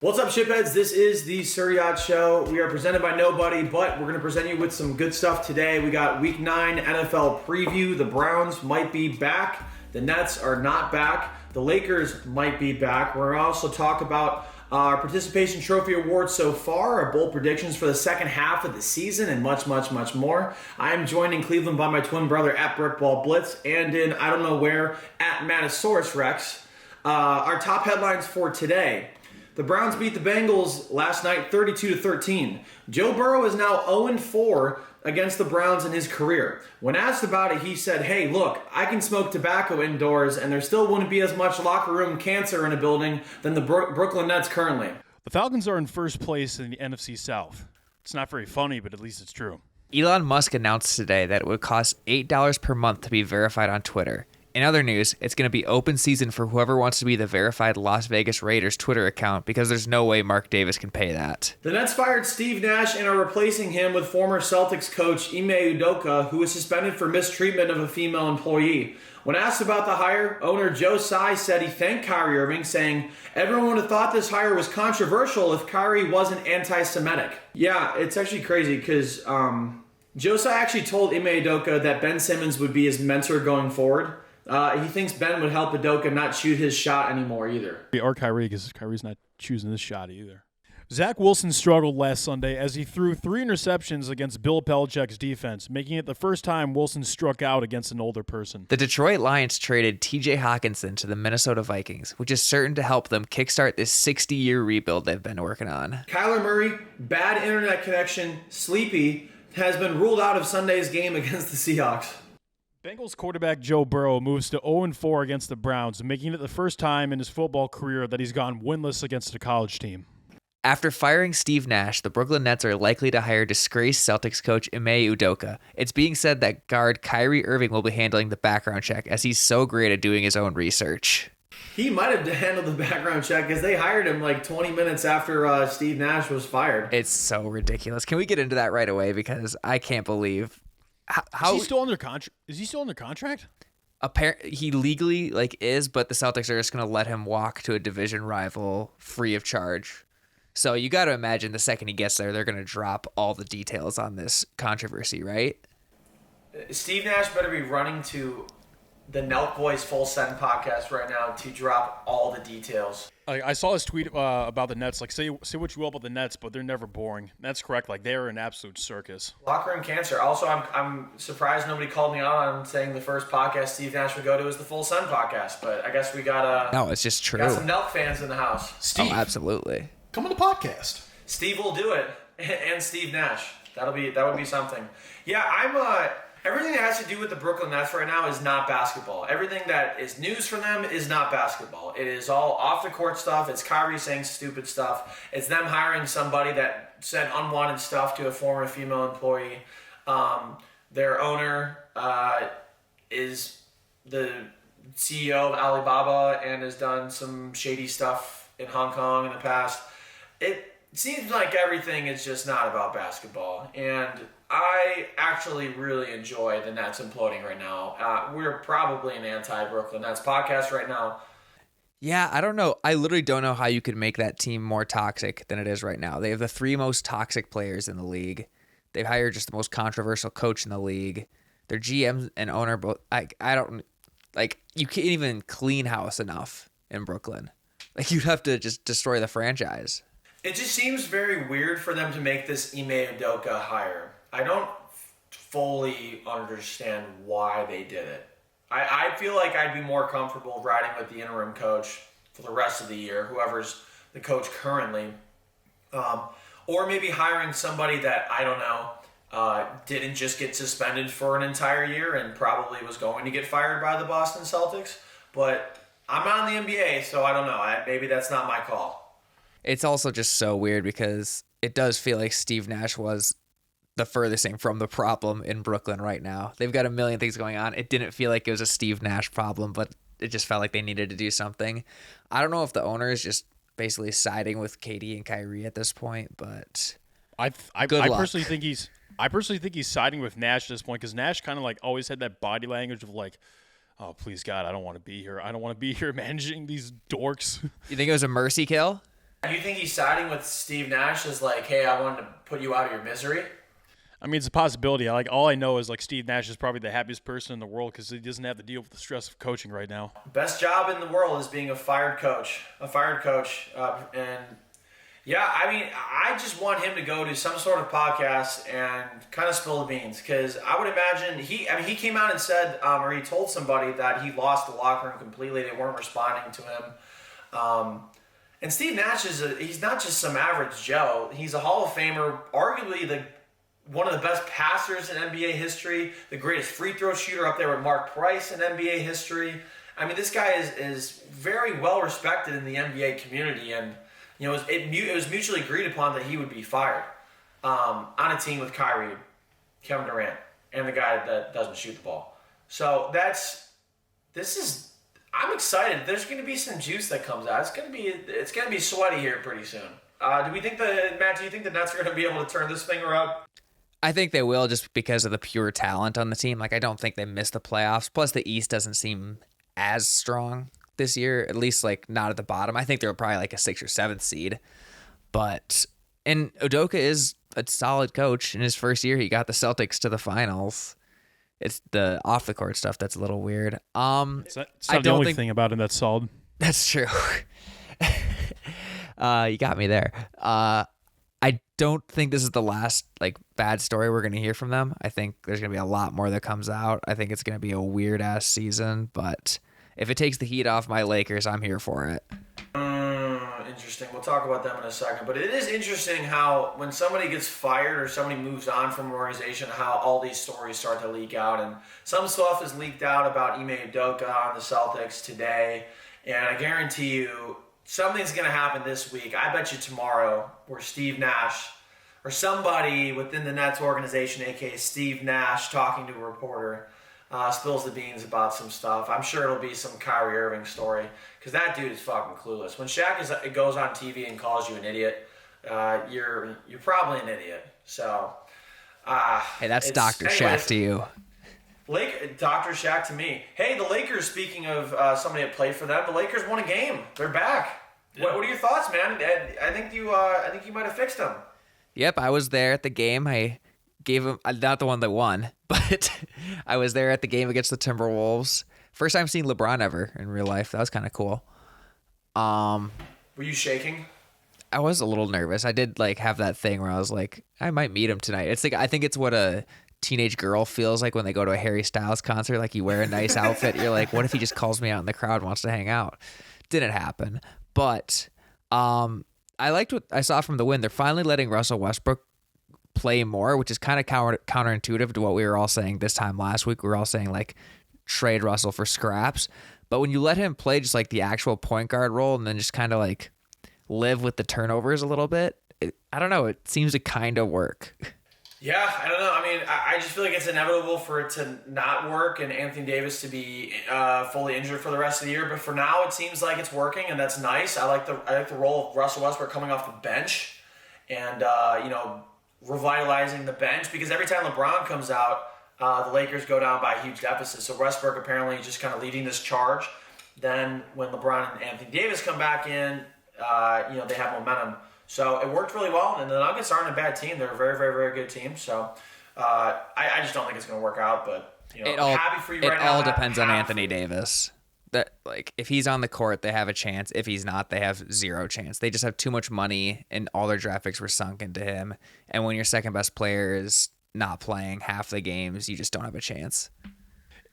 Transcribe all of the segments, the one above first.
What's up, shipheads? This is the Sir Yacht Show. We are presented by nobody, but we're going to present you with some good stuff today. We got Week 9 NFL preview. The Browns might be back. The Nets are not back. The Lakers might be back. We're going to also talk about our participation trophy awards so far, our bold predictions for the second half of the season, and much, much, much more. I am joined in Cleveland by my twin brother at BrickWallBlitz and in I don't know where at Matasaurus Rex. Our top headlines for today. The Browns beat the Bengals last night 32-13. Joe Burrow is now 0-4 against the Browns in his career. When asked about it, he said, hey, look, I can smoke tobacco indoors and there still wouldn't be as much locker room cancer in a building than the Brooklyn Nets currently. The Falcons are in first place in the NFC South. It's not very funny, but at least it's true. Elon Musk announced today that it would cost $8 per month to be verified on Twitter. In other news, it's going to be open season for whoever wants to be the verified Las Vegas Raiders Twitter account because there's no way Mark Davis can pay that. The Nets fired Steve Nash and are replacing him with former Celtics coach Ime Udoka, who was suspended for mistreatment of a female employee. When asked about the hire, owner Joe Tsai said he thanked Kyrie Irving, saying, everyone would have thought this hire was controversial if Kyrie wasn't anti-Semitic. Yeah, it's actually crazy because Joe Tsai actually told Ime Udoka that Ben Simmons would be his mentor going forward. He thinks Ben would help Udoka not shoot his shot anymore either. Or Kyrie, because Kyrie's not choosing this shot either. Zach Wilson struggled last Sunday as he threw 3 interceptions against Bill Belichick's defense, making it the first time Wilson struck out against an older person. The Detroit Lions traded TJ Hawkinson to the Minnesota Vikings, which is certain to help them kickstart this 60-year rebuild they've been working on. Kyler Murray, bad internet connection, sleepy, has been ruled out of Sunday's game against the Seahawks. Bengals quarterback Joe Burrow moves to 0-4 against the Browns, making it the first time in his football career that he's gone winless against a college team. After firing Steve Nash, the Brooklyn Nets are likely to hire disgraced Celtics coach Ime Udoka. It's being said that guard Kyrie Irving will be handling the background check as he's so great at doing his own research. He might have handled the background check because they hired him like 20 minutes after Steve Nash was fired. It's so ridiculous. Can we get into that right away? Because I can't believe... Is he still under contract? Is he still under contract? Apparently, he legally is, but the Celtics are just going to let him walk to a division rival free of charge. So you got to imagine the second he gets there, they're going to drop all the details on this controversy, right? Steve Nash better be running to the Nelk Boys Full Send podcast right now to drop all the details. I saw his tweet about the Nets. Like, say what you will about the Nets, but they're never boring. That's correct. Like, they're an absolute circus. Locker room cancer. Also, I'm surprised nobody called me out on saying the first podcast Steve Nash would go to is the Full Send podcast. But I guess we got no, it's just true. Got some Nelk fans in the house. Steve, oh, absolutely. Come on the podcast. Steve will do it, and Steve Nash. That would be something. Yeah, everything that has to do with the Brooklyn Nets right now is not basketball. Everything that is news for them is not basketball. It is all off-the-court stuff. It's Kyrie saying stupid stuff. It's them hiring somebody that said unwanted stuff to a former female employee. Their owner is the CEO of Alibaba and has done some shady stuff in Hong Kong in the past. It seems like everything is just not about basketball. And I actually really enjoy the Nets imploding right now. We're probably an anti-Brooklyn Nets podcast right now. Yeah, I don't know. I literally don't know how you could make that team more toxic than it is right now. They have the 3 most toxic players in the league. They've hired just the most controversial coach in the league. Their GM and owner both. I don't like. You can't even clean house enough in Brooklyn. Like, you'd have to just destroy the franchise. It just seems very weird for them to make this Ime Udoka hire. I don't fully understand why they did it. I feel like I'd be more comfortable riding with the interim coach for the rest of the year, whoever's the coach currently. Or maybe hiring somebody that, I don't know, didn't just get suspended for an entire year and probably was going to get fired by the Boston Celtics. But I'm not in the NBA, so I don't know. Maybe that's not my call. It's also just so weird because it does feel like Steve Nash was the furthest thing from the problem in Brooklyn right now. They've got a million things going on. It didn't feel like it was a Steve Nash problem, but it just felt like they needed to do something. I don't know if the owner is just basically siding with KD and Kyrie at this point, but I personally think he's siding with Nash at this point because Nash kind of like always had that body language of like, oh, please God, I don't want to be here. I don't want to be here managing these dorks. You think it was a mercy kill? Do you think he's siding with Steve Nash as like, hey, I wanted to put you out of your misery? I mean, it's a possibility. All I know is like Steve Nash is probably the happiest person in the world because he doesn't have to deal with the stress of coaching right now. Best job in the world is being a fired coach. And yeah, I mean, I just want him to go to some sort of podcast and kind of spill the beans, because I would imagine he came out and said, or he told somebody that he lost the locker room completely. They weren't responding to him. And Steve Nash he's not just some average Joe. He's a Hall of Famer, arguably one of the best passers in NBA history, the greatest free throw shooter up there with Mark Price in NBA history. I mean, this guy is very well respected in the NBA community, and you know, it was mutually agreed upon that he would be fired on a team with Kyrie, Kevin Durant, and the guy that doesn't shoot the ball. So I'm excited. There's going to be some juice that comes out. It's going to be sweaty here pretty soon. Matt, do you think the Nets are going to be able to turn this thing around? I think they will, just because of the pure talent on the team. Like, I don't think they missed the playoffs. Plus, the East doesn't seem as strong this year, at least like not at the bottom. I think they're probably like a 6th or 7th seed. And Udoka is a solid coach. In his first year, he got the Celtics to the finals. It's the off the court stuff that's a little weird. It's not the only thing about him that's solid. That's true. You got me there. I don't think this is the last like bad story we're going to hear from them. I think there's going to be a lot more that comes out. I think it's going to be a weird ass season, but if it takes the heat off my Lakers, I'm here for it. Interesting. We'll talk about them in a second. But it is interesting how when somebody gets fired or somebody moves on from an organization, how all these stories start to leak out. And some stuff is leaked out about Ime Udoka on the Celtics today. And I guarantee you something's going to happen this week. I bet you tomorrow, where Steve Nash or somebody within the Nets organization, a.k.a. Steve Nash, talking to a reporter, spills the beans about some stuff. I'm sure it'll be some Kyrie Irving story, because that dude is fucking clueless. When Shaq goes on TV and calls you an idiot, you're probably an idiot. So, hey, that's Dr. Shaq to you. Dr. Shaq to me. Hey, the Lakers, speaking of somebody that played for them, the Lakers won a game. They're back. Yeah. What are your thoughts, man? I think you might have fixed them. Yep, I was there at the game. I gave him, not the one that won, but I was there at the game against the Timberwolves. First time seeing LeBron ever in real life. That was kind of cool. Were you shaking? I was a little nervous. I did like have that thing where I was like, I might meet him tonight. It's like, I think it's what a teenage girl feels like when they go to a Harry Styles concert. Like, you wear a nice outfit. You're like, what if he just calls me out in the crowd and wants to hang out? Didn't happen. But I liked what I saw from the win. They're finally letting Russell Westbrook play more, which is kind of counterintuitive to what we were all saying this time last week. We were all saying like trade Russell for scraps. But when you let him play just like the actual point guard role and then just kind of like live with the turnovers a little bit, I don't know. It seems to kind of work. Yeah, I don't know. I mean, I just feel like it's inevitable for it to not work and Anthony Davis to be fully injured for the rest of the year. But for now, it seems like it's working, and that's nice. I like the role of Russell Westbrook coming off the bench and revitalizing the bench, because every time LeBron comes out, the Lakers go down by a huge deficit. So Westbrook apparently just kind of leading this charge. Then when LeBron and Anthony Davis come back in, they have momentum. So it worked really well, and the Nuggets aren't a bad team. They're a very, very, very good team. So I just don't think it's going to work out, but I'm happy for you right now. It all depends on Anthony Davis. That, like, if he's on the court, they have a chance. If he's not, they have zero chance. They just have too much money, and all their draft picks were sunk into him. And when your second best player is not playing half the games, you just don't have a chance.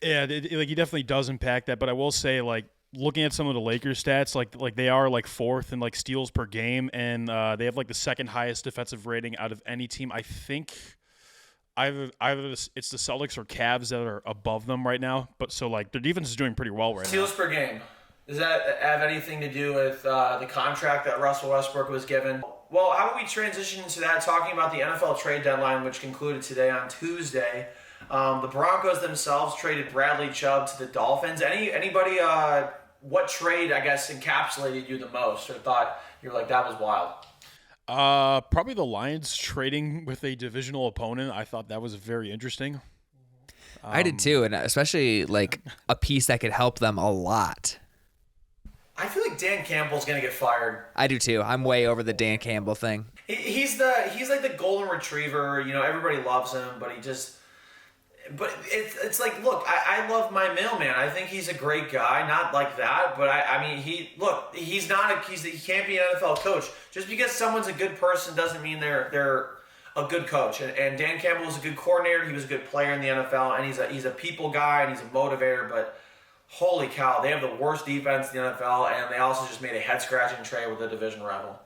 Yeah, he definitely does impact that. But I will say, like, looking at some of the Lakers stats, like they are like 4th in like steals per game, and they have like the 2nd highest defensive rating out of any team. I think either it's the Celtics or Cavs that are above them right now. But so like their defense is doing pretty well right now. Steals per game. Does that have anything to do with the contract that Russell Westbrook was given? Well, how about we transition into that, talking about the NFL trade deadline, which concluded today on Tuesday. The Broncos themselves traded Bradley Chubb to the Dolphins. Anybody, what trade, I guess, encapsulated you the most, or thought you were like, that was wild? Probably the Lions trading with a divisional opponent. I thought that was very interesting. I did too, and especially like a piece that could help them a lot. I feel like Dan Campbell's gonna get fired. I do too. I'm way over the Dan Campbell thing. He's like the golden retriever. Everybody loves him, but But it's like, look, I love my mailman. I think he's a great guy, not like that, but he can't be an NFL coach. Just because someone's a good person doesn't mean they're a good coach. And Dan Campbell was a good coordinator. He was a good player in the NFL, and he's a people guy and he's a motivator. But holy cow, they have the worst defense in the NFL, and they also just made a head scratching trade with a division rival.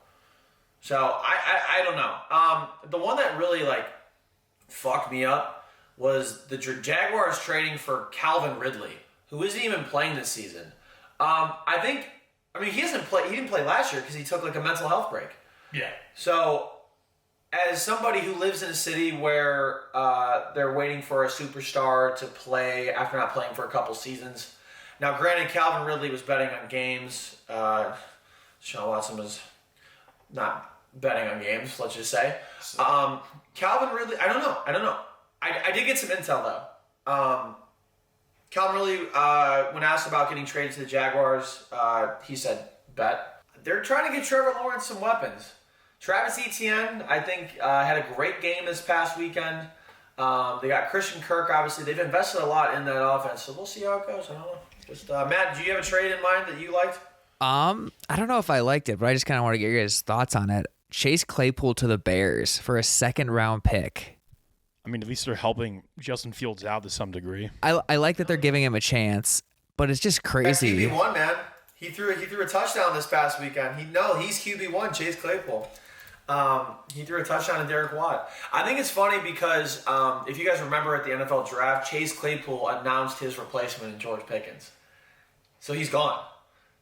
So I don't know. The one that really fucked me up was the Jaguars trading for Calvin Ridley, who isn't even playing this season. He didn't play last year because he took a mental health break. Yeah. So, as somebody who lives in a city where they're waiting for a superstar to play after not playing for a couple seasons. Now, granted, Calvin Ridley was betting on games. Sean Watson was not betting on games, let's just say. Calvin Ridley, I don't know. I did get some intel, though. Calvin Ridley, when asked about getting traded to the Jaguars, he said, bet. They're trying to get Trevor Lawrence some weapons. Travis Etienne, I think, had a great game this past weekend. They got Christian Kirk, obviously. They've invested a lot in that offense, so we'll see how it goes. I don't know. Just Matt, do you have a trade in mind that you liked? I don't know if I liked it, but I just kind of want to get your guys' thoughts on it. Chase Claypool to the Bears for a second-round pick. I mean, at least they're helping Justin Fields out to some degree. I like that they're giving him a chance, but it's just crazy. That's QB1, man. He threw a touchdown this past weekend. He's QB1, Chase Claypool. He threw a touchdown to Derek Watt. I think it's funny because if you guys remember at the NFL draft, Chase Claypool announced his replacement in George Pickens. So he's gone.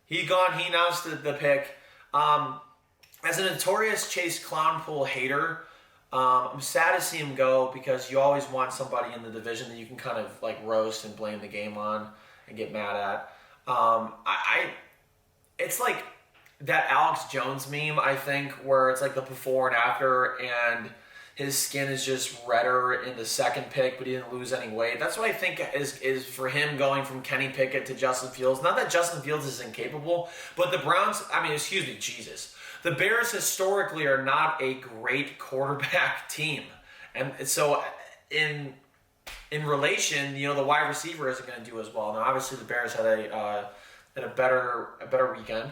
He announced the pick. As a notorious Chase Clownpool hater, I'm sad to see him go because you always want somebody in the division that you can kind of roast and blame the game on and get mad at. It's like that Alex Jones meme, I think, where it's the before and after, and his skin is just redder in the second pick, but he didn't lose any weight. That's what I think is for him going from Kenny Pickett to Justin Fields. Not that Justin Fields is incapable, but the Browns, Jesus. The Bears historically are not a great quarterback team. And so in relation, the wide receiver isn't going to do as well. Now, obviously, the Bears had a better weekend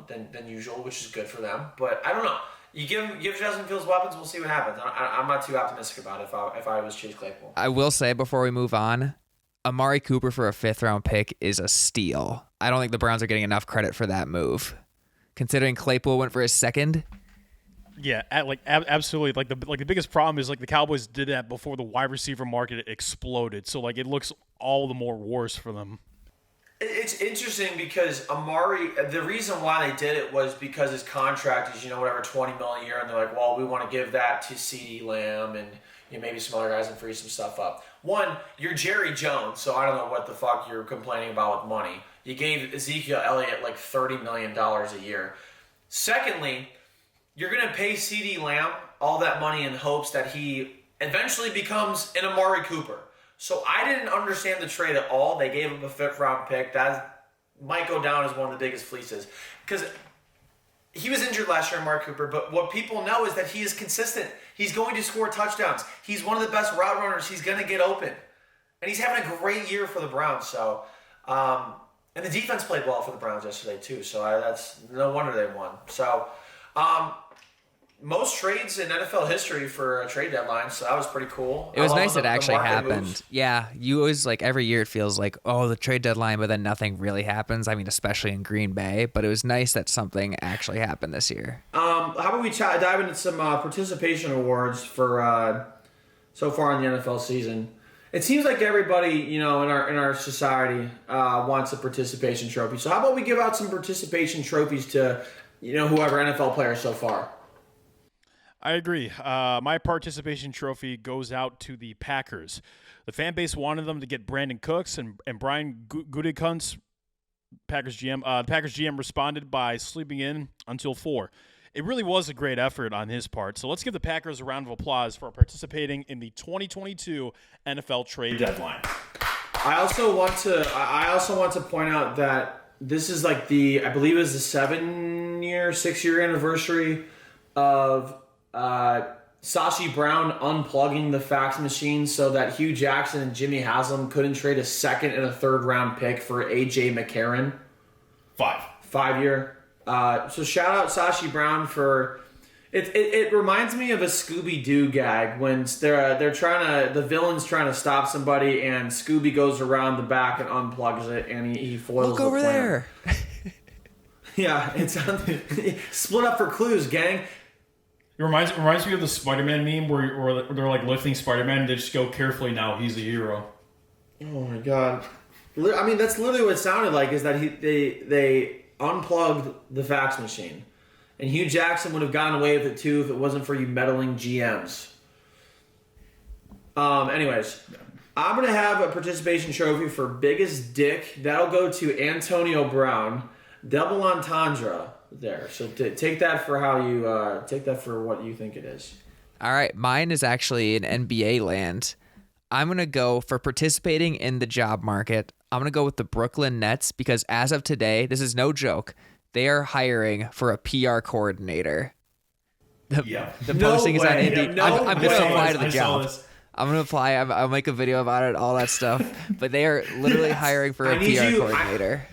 than usual, which is good for them. But I don't know. You give Justin Fields weapons, we'll see what happens. I'm not too optimistic about it if I was Chase Claypool. I will say before we move on, Amari Cooper for a 5th-round pick is a steal. I don't think the Browns are getting enough credit for that move. Considering Claypool went for his second. Yeah, absolutely. The biggest problem is the Cowboys did that before the wide receiver market exploded. So it looks all the more worse for them. It's interesting because Amari, the reason why they did it was because his contract is whatever $20 million a year, and they're like, well, we want to give that to CeeDee Lamb and maybe some other guys and free some stuff up. One, you're Jerry Jones, so I don't know what the fuck you're complaining about with money. You gave Ezekiel Elliott $30 million a year. Secondly, you're going to pay CeeDee Lamb all that money in hopes that he eventually becomes an Amari Cooper. So I didn't understand the trade at all. They gave him a 5th-round pick. That might go down as one of the biggest fleeces. Because he was injured last year, Amari Cooper, but what people know is that he is consistent. He's going to score touchdowns. He's one of the best route runners. He's going to get open. And he's having a great year for the Browns. So, and the defense played well for the Browns yesterday, too. So that's no wonder they won. So, most trades in NFL history for a trade deadline, so that was pretty cool. It was nice it actually happened. Moves. Yeah, you always every year it feels the trade deadline, but then nothing really happens. I mean, especially in Green Bay, but it was nice that something actually happened this year. How about we dive into some participation awards for so far in the NFL season? It seems like everybody, in our society wants a participation trophy. So how about we give out some participation trophies to, whoever NFL player so far? I agree. My participation trophy goes out to the Packers. The fan base wanted them to get Brandon Cooks and Brian Gutekunst, Packers GM. The Packers GM responded by sleeping in until 4. It really was a great effort on his part. So let's give the Packers a round of applause for participating in the 2022 NFL trade deadline. I also want to point out that this is like I believe it was the 6-year anniversary of Sashi Brown unplugging the fax machine so that Hugh Jackson and Jimmy Haslam couldn't trade a second and a third round pick for AJ McCarron. 5-year. So shout out Sashi Brown for it. It reminds me of a Scooby-Doo gag when the villain's trying to stop somebody and Scooby goes around the back and unplugs it and he foils Look the over plan. there. Yeah, it's split up for clues, gang. It reminds me of the Spider-Man meme where they're like lifting Spider-Man and they just go carefully now. He's a hero. Oh my god! I mean, that's literally what it sounded like. Is that they unplugged the fax machine, and Hugh Jackson would have gotten away with it too if it wasn't for you meddling GMs. Anyways, I'm gonna have a participation trophy for biggest dick. That'll go to Antonio Brown. Double entendre there. So take that for what you think it is. All right, mine is actually in NBA land. I'm going to go for participating in the job market. I'm going to go with the Brooklyn Nets because as of today, this is no joke, they are hiring for a PR coordinator. The posting is on Indeed. I'm going to apply to the job. I'm going to apply. I'll make a video about it, all that stuff. But they are literally hiring for a PR coordinator.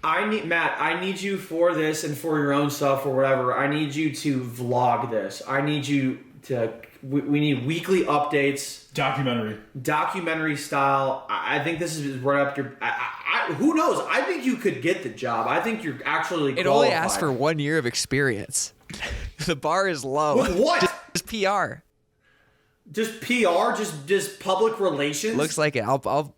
I need you for this and for your own stuff or whatever. I need you to vlog this. I need you to. We need weekly updates. Documentary style. I think this is right up your. Who knows? I think you could get the job. I think you're actually. It only asks for 1 year of experience. The bar is low. With what? Just PR. Just PR. Just public relations. Looks like it. I'll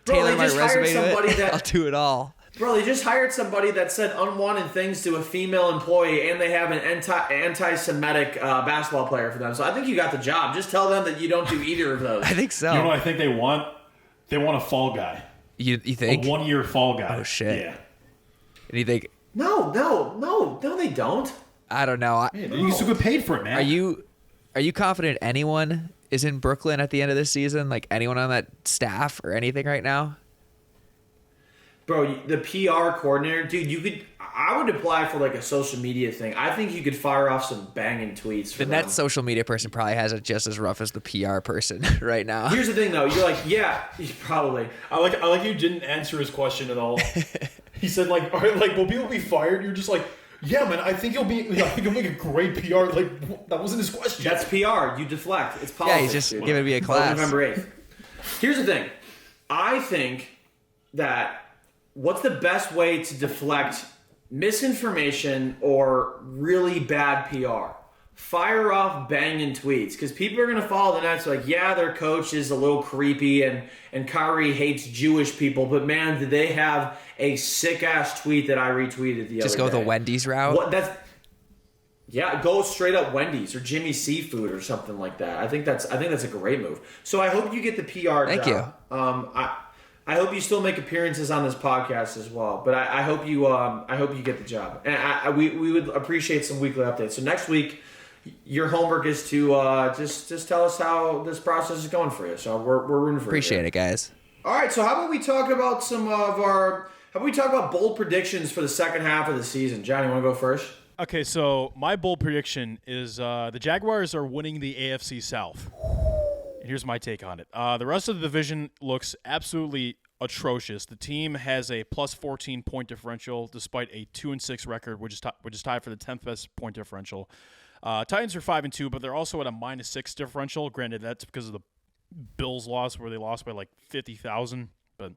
tailor my resume to it. I'll do it all. Bro, they just hired somebody that said unwanted things to a female employee, and they have an anti-Semitic basketball player for them. So I think you got the job. Just tell them that you don't do either of those. I think so. You know what I think they want? They want a fall guy. You think? A 1 year fall guy. Oh, shit. Yeah. And you think? No, they don't. I don't know. You still get paid for it, man. Are you confident anyone is in Brooklyn at the end of this season? Like anyone on that staff or anything right now? Bro, the PR coordinator, dude, I would apply for like a social media thing. I think you could fire off some banging tweets for them. That social media person probably has it just as rough as the PR person right now. Here's the thing though, you're like, yeah, probably. I like you didn't answer his question at all. He said like, all right, like, will people be fired? You're just like, yeah, man, I think you'll make a great PR. Like, that wasn't his question. That's PR. You deflect. It's politics. Yeah, he's just giving me a class. November 8th. Here's the thing. I think that what's the best way to deflect misinformation or really bad PR? Fire off banging tweets because people are going to follow the Nets like, yeah, their coach is a little creepy and Kyrie hates Jewish people, but man, did they have a sick-ass tweet that I retweeted the other day. Just go the Wendy's route? Go straight up Wendy's or Jimmy Seafood or something like that. I think that's a great move. So I hope you get the PR Thank job. you. I hope you still make appearances on this podcast as well. But I hope you get the job. And we would appreciate some weekly updates. So next week, your homework is to just tell us how this process is going for you. So we're rooting for you. Appreciate it, guys. All right. So how about we talk about how about we talk about bold predictions for the second half of the season? Johnny, want to go first? Okay, so my bold prediction is the Jaguars are winning the AFC South. And here's my take on it. The rest of the division looks absolutely atrocious. The team has a plus 14 point differential despite a 2-6 record, which is tied for the 10th best point differential. Titans are 5-2, but they're also at a -6 differential. Granted, that's because of the Bills loss where they lost by like 50,000. But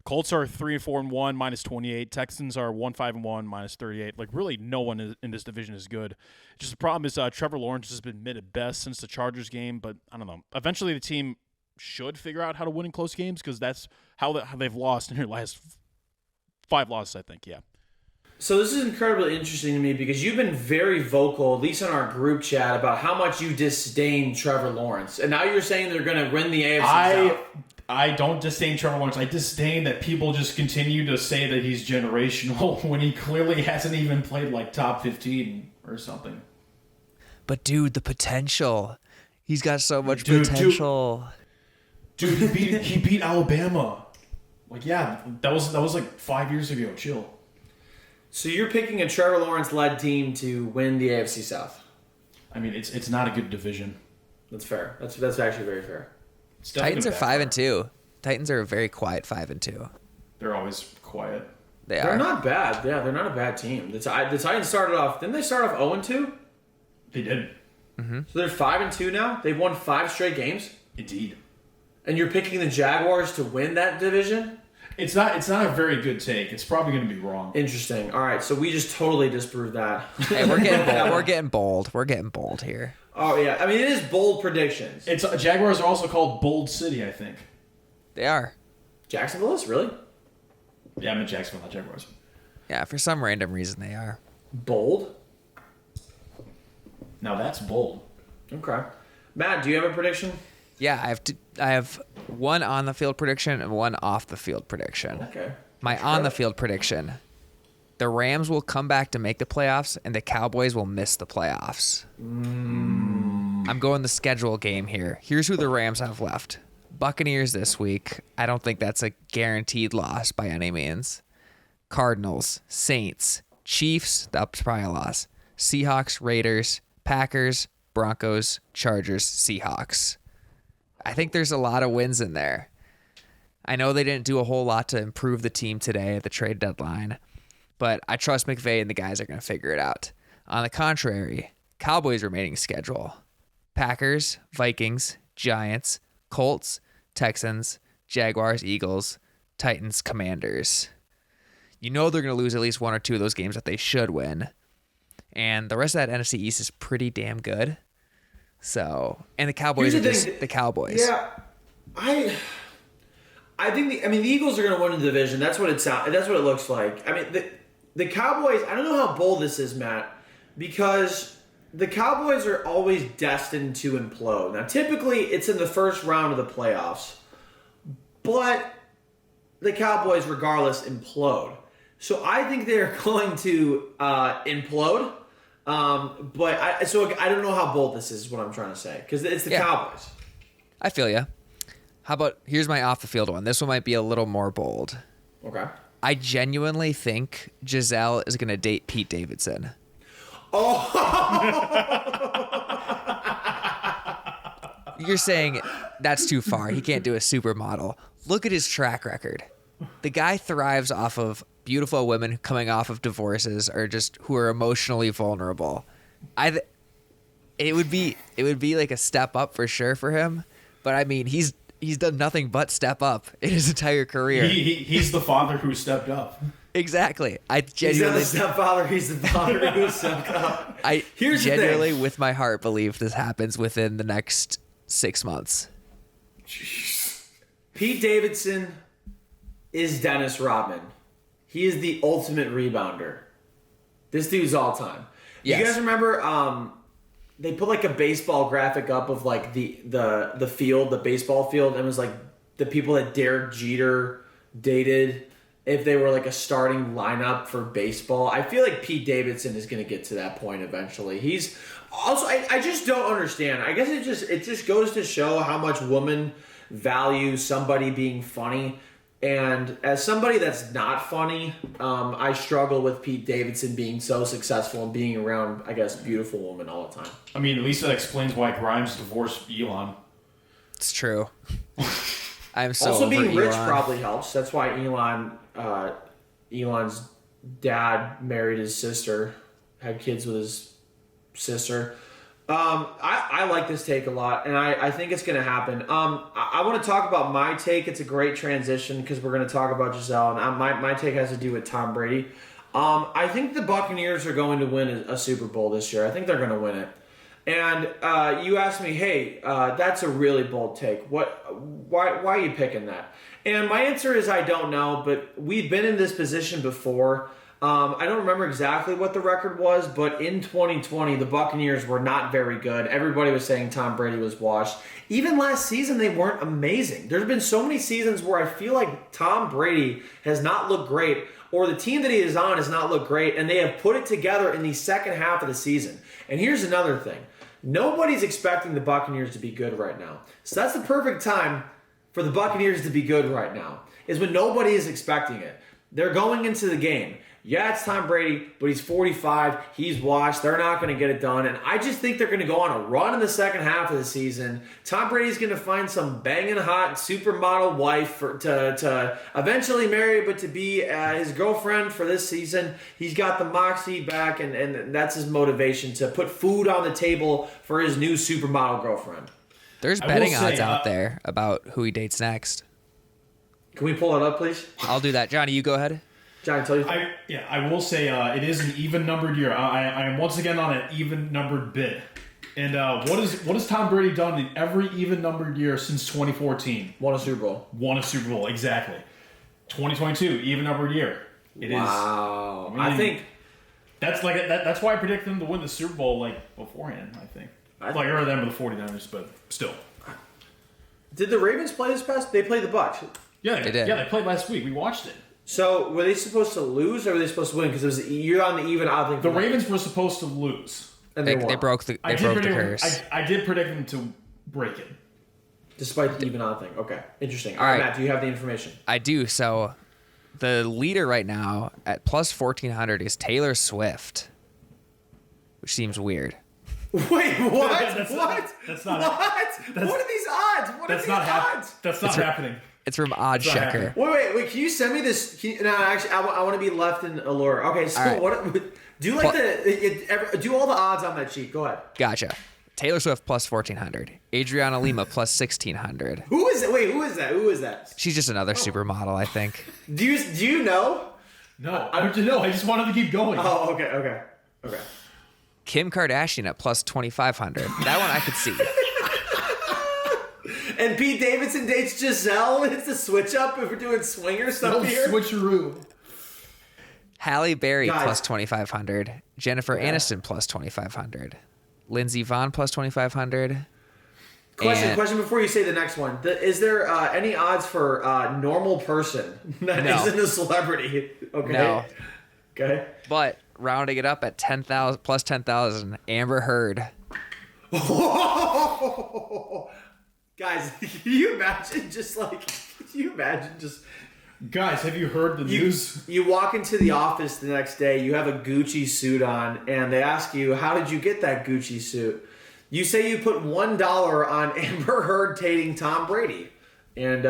Colts are 3-4-1, -28. Texans are 1-5-1, -38. Like really, no one in this division is good. Just the problem is Trevor Lawrence has been mid at best since the Chargers game. But I don't know. Eventually, the team should figure out how to win in close games because that's how they've lost in their last 5 losses. I think, yeah. So this is incredibly interesting to me because you've been very vocal, at least in our group chat, about how much you disdain Trevor Lawrence. And now you're saying they're going to win the AFC South. I don't disdain Trevor Lawrence. I disdain that people just continue to say that he's generational when he clearly hasn't even played like top 15 or something. But dude, the potential. He's got so much potential. Dude, he beat Alabama. Like, yeah, that was like 5 years ago. Chill. So you're picking a Trevor Lawrence-led team to win the AFC South. I mean, it's not a good division. That's fair. That's actually very fair. Titans are 5-2. Titans are a very quiet 5-2. They're always quiet. They're not bad. Yeah, they're not a bad team. The Titans started off. Didn't they start off 0-2? They did. Mm-hmm. So they're 5-2 now. They've won 5 straight games. Indeed. And you're picking the Jaguars to win that division? It's not a very good take. It's probably going to be wrong. Interesting. All right, so we just totally disproved that. Hey, we're getting bold. We're getting bold. We're getting bold here. Oh yeah, I mean it is bold predictions. It's Jaguars are also called Bold City, I think. They are. Jacksonville is really Yeah, I'm in Jacksonville, not Jaguars. Yeah, for some random reason they are. bold. Now that's bold. Okay, Matt, do you have a prediction? Yeah, I have one on the field prediction and one off the field prediction. Okay. My on the field prediction: the Rams will come back to make the playoffs, and the Cowboys will miss the playoffs. I'm going the schedule game here. Here's who the Rams have left: Buccaneers this week. I don't think that's a guaranteed loss by any means. Cardinals, Saints, Chiefs. That's probably a loss. Seahawks, Raiders, Packers, Broncos, Chargers, Seahawks. I think there's a lot of wins in there. I know they didn't do a whole lot to improve the team today at the trade deadline, but I trust McVay and the guys are going to figure it out. On the contrary, Cowboys remaining schedule: Packers, Vikings, Giants, Colts, Texans, Jaguars, Eagles, Titans, Commanders. You know they're going to lose at least one or two of those games that they should win. And the rest of that NFC East is pretty damn good. So, and the Cowboys are just the Cowboys. Yeah, I think the Eagles are going to win the division. That's what That's what it looks like. I mean, the Cowboys. I don't know how bold this is, Matt, because the Cowboys are always destined to implode. Now, typically, it's in the first round of the playoffs, but the Cowboys, regardless, implode. So I think they're going to implode. But I don't know how bold this is what I'm trying to say, because it's the Cowboys. I feel you. How about, here's my off the field one. This one might be a little more bold. Okay. I genuinely think Gisele is going to date Pete Davidson. Oh. You're saying that's too far. He can't do a supermodel. Look at his track record. The guy thrives off of beautiful women coming off of divorces or just who are emotionally vulnerable. It would be like a step up for sure for him. But I mean, he's done nothing but step up in his entire career. He's the father who stepped up. Exactly. He's not the stepfather. He's the father who stepped up. Here's genuinely, the thing, with my heart, believe this happens within the next 6 months. Jeez. Pete Davidson is Dennis Rodman. He is the ultimate rebounder. This dude's all time. Yes. You guys remember? They put like a baseball graphic up of like the field, the baseball field, and it was like the people that Derek Jeter dated if they were like a starting lineup for baseball. I feel like Pete Davidson is going to get to that point eventually. He's also I just don't understand. I guess it just goes to show how much women value somebody being funny. And as somebody that's not funny, I struggle with Pete Davidson being so successful and being around, I guess, beautiful women all the time. I mean, at least that explains why Grimes divorced Elon. It's true. I'm so also over being rich Elon. probably helps. That's why Elon's dad married his sister, had kids with his sister. I like this take a lot, and I think it's going to happen. I want to talk about my take. It's a great transition because we're going to talk about Gisele, and my take has to do with Tom Brady. I think the Buccaneers are going to win a Super Bowl this year. I think they're going to win it. And you asked me, hey, that's a really bold take. Why are you picking that? And my answer is I don't know, but we've been in this position before. I don't remember exactly what the record was, but in 2020, the Buccaneers were not very good. Everybody was saying Tom Brady was washed. Even last season, they weren't amazing. There's been so many seasons where I feel like Tom Brady has not looked great, or the team that he is on has not looked great, and they have put it together in the second half of the season. And here's another thing. Nobody's expecting the Buccaneers to be good right now. So that's the perfect time for the Buccaneers to be good right now is when nobody is expecting it. They're going into the game. Yeah, it's Tom Brady, but he's 45. He's washed. They're not going to get it done. And I just think they're going to go on a run in the second half of the season. Tom Brady's going to find some banging hot supermodel wife to eventually marry, but to be his girlfriend for this season. He's got the moxie back, and that's his motivation, to put food on the table for his new supermodel girlfriend. There's betting odds out there about who he dates next. Can we pull it up, please? I'll do that. Johnny, you go ahead. Johnny, tell you. I will say it is an even-numbered year. I am once again on an even-numbered bid. And what has Tom Brady done in every even-numbered year since 2014? Won a Super Bowl. Won a Super Bowl, exactly. 2022, even-numbered year. It is. Wow. I think that's that's why I predicted them to win the Super Bowl beforehand. I think or them with the 49ers, but still. Did the Ravens play this past? They played the Bucs. Yeah, they did. Yeah, they played last week. We watched it. So, were they supposed to lose or were they supposed to win? Because you're on the even odd thing. The Ravens were supposed to lose. And they broke the curse. I did predict them to break it. Despite the even odd thing. Okay. Interesting. All right, Matt, do you have the information? I do. So, the leader right now at plus 1,400 is Taylor Swift, which seems weird. Wait, what? That's what? That's not. What are these odds? What are these odds? That's not happening. It's from Oddschecker. Wait. Can you send me this? No, actually, I want to be left in allure. Okay, so right. what? Do do all the odds on that sheet. Go ahead. Gotcha. Taylor Swift plus 1,400. Adriana Lima plus 1,600. Who is it? Wait, who is that? Who is that? She's just another supermodel, I think. Do you know? No, I don't know. I just wanted to keep going. Oh, okay. Kim Kardashian at plus 2,500. That one I could see. And Pete Davidson dates Gisele. It's the switch up if we're doing swinger stuff here. Switcheroo. Halle Berry plus 2,500. Jennifer Aniston plus 2,500. Lindsey Vonn plus 2,500. Question before you say the next one. Is there any odds for normal person that isn't a celebrity? Okay. No. Okay. But rounding it up at 10,000 plus 10,000, Amber Heard. Guys, can you imagine just Guys, have you heard the news? You walk into the office the next day, you have a Gucci suit on, and they ask you, how did you get that Gucci suit? You say you put $1 on Amber Heard dating Tom Brady, and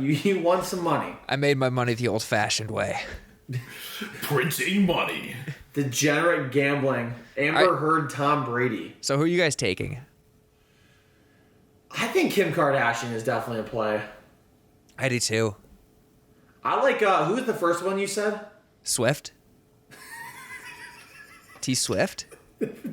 you won some money. I made my money the old-fashioned way. Printing money. Degenerate gambling. Amber Heard, Tom Brady. So who are you guys taking? I think Kim Kardashian is definitely a play. I do too. I like, who's the first one you said? Swift? T Swift?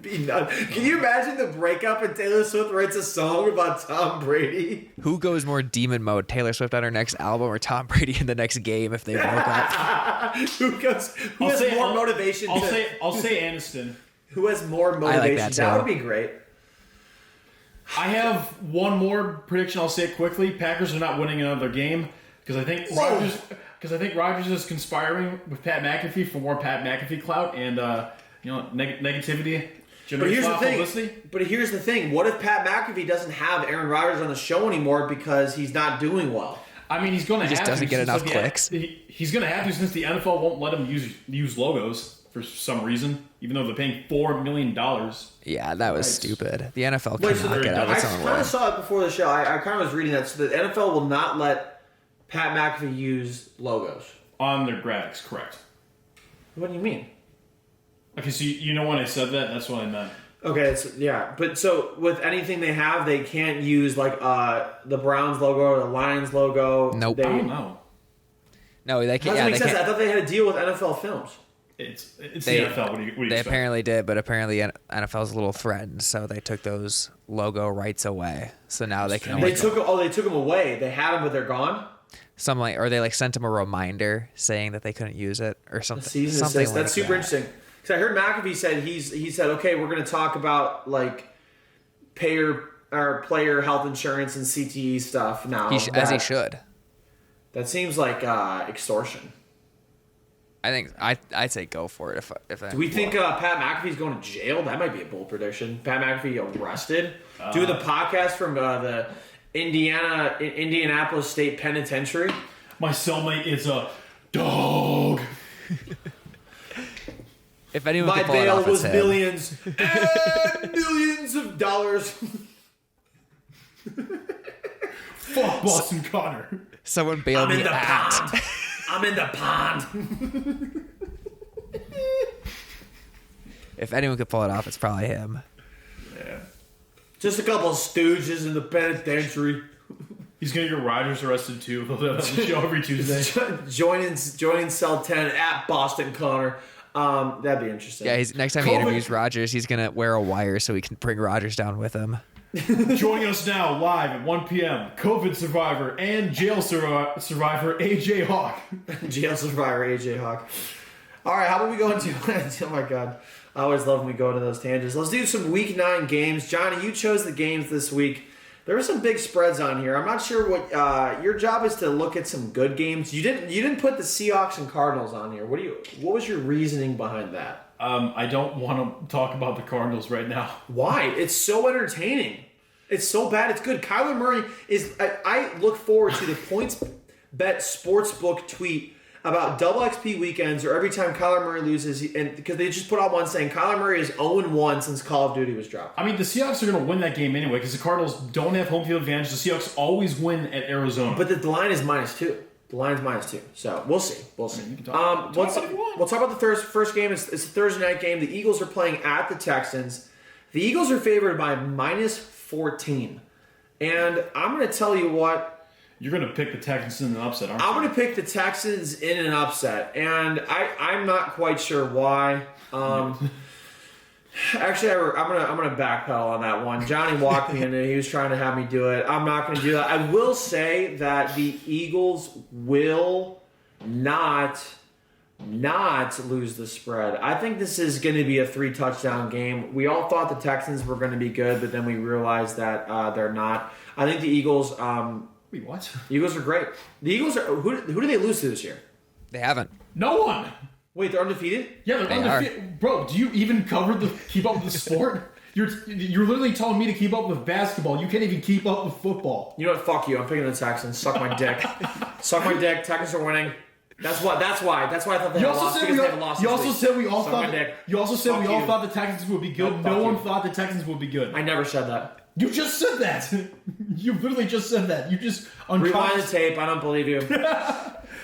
Be nuts. Can you imagine the breakup and Taylor Swift writes a song about Tom Brady? Who goes more demon mode? Taylor Swift on her next album or Tom Brady in the next game if they broke up? Who has more motivation? I'll say Aniston. Who has more motivation? I like that, that would be great. I have one more prediction. I'll say it quickly. Packers are not winning another game because I think Rodgers is conspiring with Pat McAfee for more Pat McAfee clout and negativity. But here's the thing. What if Pat McAfee doesn't have Aaron Rodgers on the show anymore because he's not doing well? I mean, he's going to have to. He just doesn't get enough clicks. He's going to have to since the NFL won't let him use logos for some reason, even though they're paying $4 million. Yeah, that was stupid. The NFL cannot get out of its own way. I kind of saw it before the show. I kind of was reading that. So the NFL will not let Pat McAfee use logos. On their graphics, correct. What do you mean? Okay, so you know when I said that, that's what I meant. Okay, but so with anything they have, they can't use like the Browns logo or the Lions logo. Nope. I don't know. No, they can't. That doesn't make sense. I thought they had a deal with NFL Films. It's the NFL. What do you They expect? apparently did, but apparently NFL's a little threatened, so they took those logo rights away. So now they can. They took them away. They had them, but they're gone. Or they sent them a reminder saying that they couldn't use it or something. That's super interesting. Because I heard McAfee said he said, okay, we're going to talk about like player health insurance and CTE stuff now. As he should. That seems like extortion. I think I'd say go for it. If Do we think Pat McAfee's going to jail? That might be a bold prediction. Pat McAfee arrested. Doing the podcast from the Indianapolis State Penitentiary. My cellmate is a dog. If anyone My could pull it bail off, was it's him. millions and millions of dollars. Fuck Boston Connor. Someone bailed I'm in me the out. pond. I'm in the pond. If anyone could pull it off, it's probably him. Yeah. Just a couple of stooges in the penitentiary. He's gonna get Rodgers arrested too. He'll have the show every Tuesday. joining cell 10 at Boston Connor. That'd be interesting. Yeah, next time he interviews Rodgers, he's gonna wear a wire so he can bring Rodgers down with him. Joining us now live at 1 p.m. COVID survivor and jail survivor AJ Hawk. Jail survivor AJ Hawk. All right, how about we go into? Oh my god, I always love when we go into those tangents. Let's do some Week 9 games. Johnny, you chose the games this week. There were some big spreads on here. I'm not sure what your job is to look at some good games. You didn't put the Seahawks and Cardinals on here. What was your reasoning behind that? I don't want to talk about the Cardinals right now. Why? It's so entertaining. It's so bad. It's good. Kyler Murray is. I look forward to the PointsBet Sportsbook tweet about double XP weekends or every time Kyler Murray loses, and because they just put out one saying Kyler Murray is 0-1 since Call of Duty was dropped. I mean, the Seahawks are going to win that game anyway because the Cardinals don't have home field advantage. The Seahawks always win at Arizona. But the line is -2. The line's -2. So we'll see. We'll see. We'll talk about the first game. It's a Thursday night game. The Eagles are playing at the Texans. The Eagles are favored by -14. And I'm going to tell you what. You're going to pick the Texans in an upset, aren't you? I'm going to pick the Texans in an upset, and I'm not quite sure why. Actually, I'm going to backpedal on that one. Johnny walked me into it. He was trying to have me do it. I'm not going to do that. I will say that the Eagles will not lose the spread. I think this is going to be a 3-touchdown game. We all thought the Texans were going to be good, but then we realized that they're not. I think the Eagles. Wait, what? The Eagles are great. The Eagles are who do they lose to this year? They haven't. No one. Wait, they're undefeated? Yeah, they're undefeated. Bro, do you even cover keep up with the sport? You're literally telling me to keep up with basketball. You can't even keep up with football. You know what? Fuck you. I'm picking the Texans. Suck my dick. Suck my dick. Texans are winning. That's why I thought they had a loss because they have a loss. You also said we all Suck thought. my dick. You also said Fuck we all you. thought the Texans would be good. No, No fuck one you. thought the Texans would be good. I never said that. You just said that. You literally just said that. You just Rewind the tape. I don't believe you.